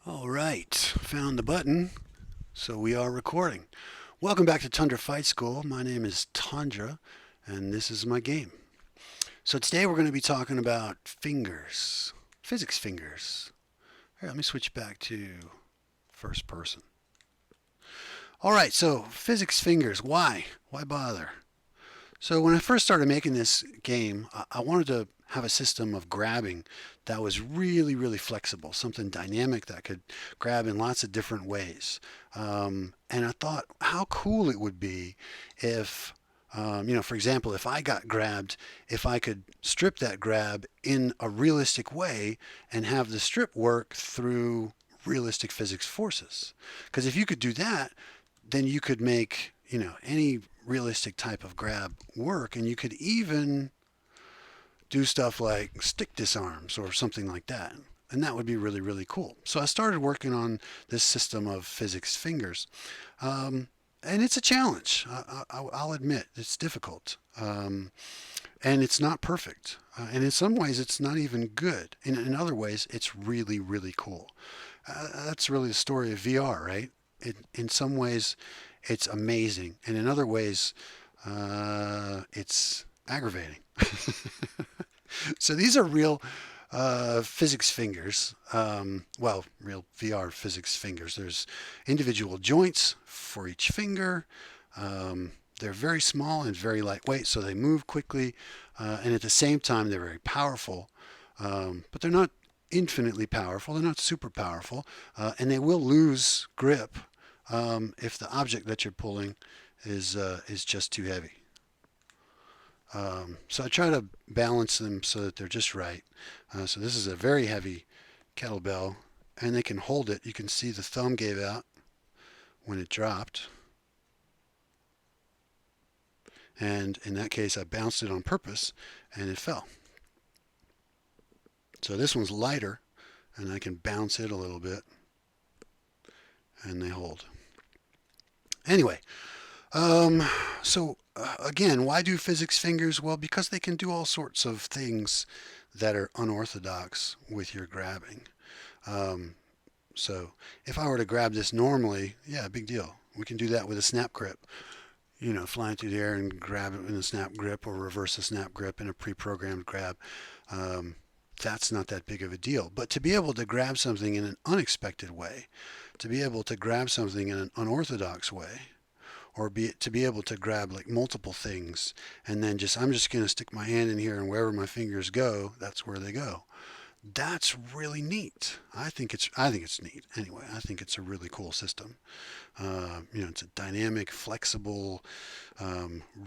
All right, found the button, so we are recording. Welcome back to Tundra Fight School. My name is Tundra, and this is my game. So today we're going to be talking about fingers, physics fingers. Here, let me switch back to first person. All right, so physics fingers. Why? Why bother? So when I first started making this game, I wanted to have a system of grabbing that was really, really flexible, something dynamic that could grab in lots of different ways. And I thought how cool it would be if, for example, if I got grabbed, if I could strip that grab in a realistic way and have the strip work through realistic physics forces. Because if you could do that, then you could make, any realistic type of grab work, and you could even do stuff like stick disarms or something like that. And that would be really, really cool. So I started working on this system of physics fingers. And it's a challenge. I'll admit it's difficult. And it's not perfect. And in some ways, it's not even good. In other ways, it's really, really cool. That's really the story of VR, right? In some ways, it's amazing. And in other ways, it's aggravating. So these are real physics fingers. Real VR physics fingers. There's individual joints for each finger. They're very small and very lightweight, so they move quickly. And at the same time, they're very powerful. But they're not infinitely powerful. They're not super powerful. And they will lose grip if the object that you're pulling is just too heavy. So I try to balance them so that they're just right. So this is a very heavy kettlebell, and they can hold it. You can see the thumb gave out when it dropped. And in that case, I bounced it on purpose, and it fell. So this one's lighter, and I can bounce it a little bit, and they hold. Anyway, again, why do physics fingers? Well, because they can do all sorts of things that are unorthodox with your grabbing. Um, so if I were to grab this normally, yeah, big deal. We can do that with a snap grip. Flying through the air and grab it in a snap grip or reverse a snap grip in a pre-programmed grab. Um, that's not that big of a deal. But to be able to grab something in an unexpected way, to be able to grab something in an unorthodox way, or to be able to grab like multiple things and then I'm just going to stick my hand in here and wherever my fingers go, that's where they go. That's really neat. I think it's neat. Anyway, I think it's a really cool system. It's a dynamic, flexible,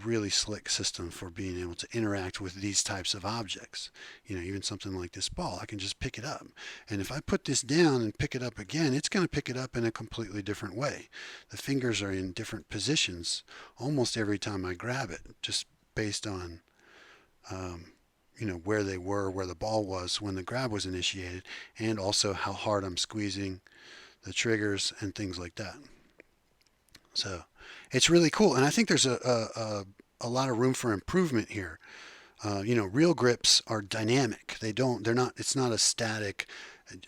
really slick system for being able to interact with these types of objects. Even something like this ball, I can just pick it up. And if I put this down and pick it up again, it's going to pick it up in a completely different way. The fingers are in different positions almost every time I grab it, just based on um, where they were, where the ball was when the grab was initiated, and also how hard I'm squeezing the triggers and things like that. So it's really cool, and I think there's a lot of room for improvement here. Real grips are dynamic. They're not. It's not a static.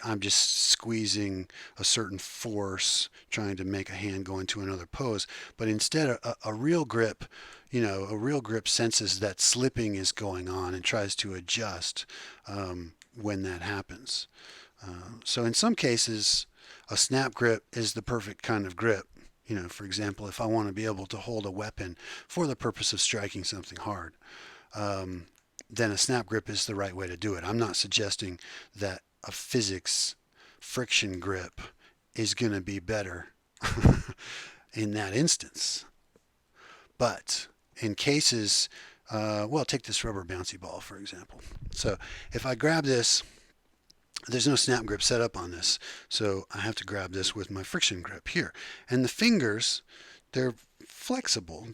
I'm just squeezing a certain force, trying to make a hand go into another pose. But instead, a real grip, a real grip senses that slipping is going on and tries to adjust when that happens. So in some cases, a snap grip is the perfect kind of grip. For example, if I want to be able to hold a weapon for the purpose of striking something hard, um, then a snap grip is the right way to do it. I'm not suggesting that a physics friction grip is going to be better in that instance. But in cases, take this rubber bouncy ball, for example. So if I grab this, there's no snap grip set up on this, so I have to grab this with my friction grip here. And the fingers, they're flexible.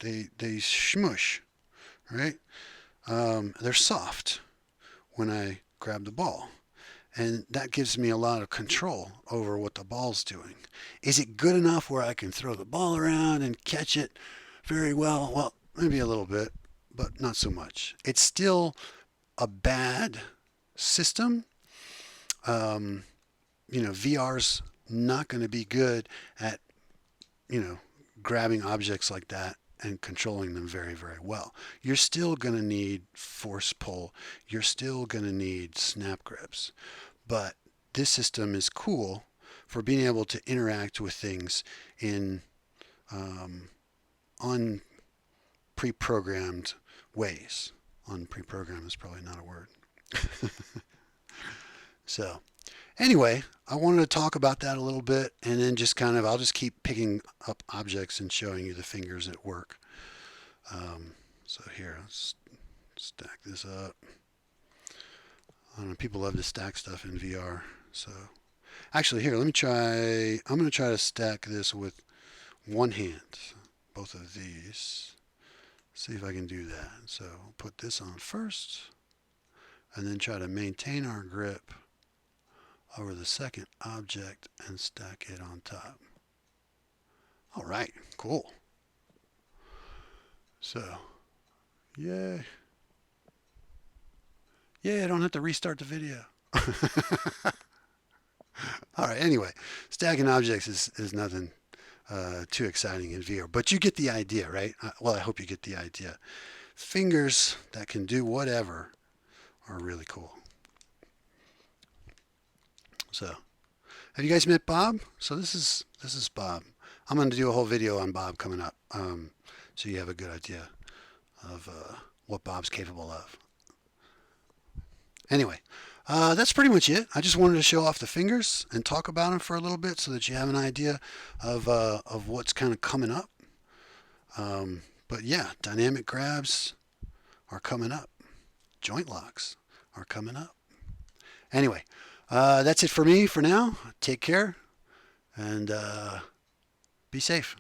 They smush, right? They're soft when I grab the ball. And that gives me a lot of control over what the ball's doing. Is it good enough where I can throw the ball around and catch it very well? Well, maybe a little bit, but not so much. It's still a bad system. Um, VR's not going to be good at, you know, grabbing objects like that and controlling them very, very well. You're still going to need force pull. You're still going to need snap grips. But this system is cool for being able to interact with things in unpre-programmed ways. Unpre-programmed is probably not a word. So anyway, I wanted to talk about that a little bit, and then just kind of, I'll just keep picking up objects and showing you the fingers at work. So here, let's stack this up. I don't know, people love to stack stuff in VR. So actually here, let me try, I'm going to try to stack this with one hand, both of these. See if I can do that. So put this on first, and then try to maintain our grip over the second object and stack it on top. All right, cool. So, yay. Yay, I don't have to restart the video. All right, anyway, stacking objects is nothing too exciting in VR, but you get the idea, right? Well, I hope you get the idea. Fingers that can do whatever are really cool. So, have you guys met Bob? So this is Bob. I'm going to do a whole video on Bob coming up, so you have a good idea of what Bob's capable of. Anyway, that's pretty much it. I just wanted to show off the fingers and talk about them for a little bit so that you have an idea of what's kind of coming up. But yeah, dynamic grabs are coming up. Joint locks are coming up. Anyway, that's it for me for now. Take care and be safe.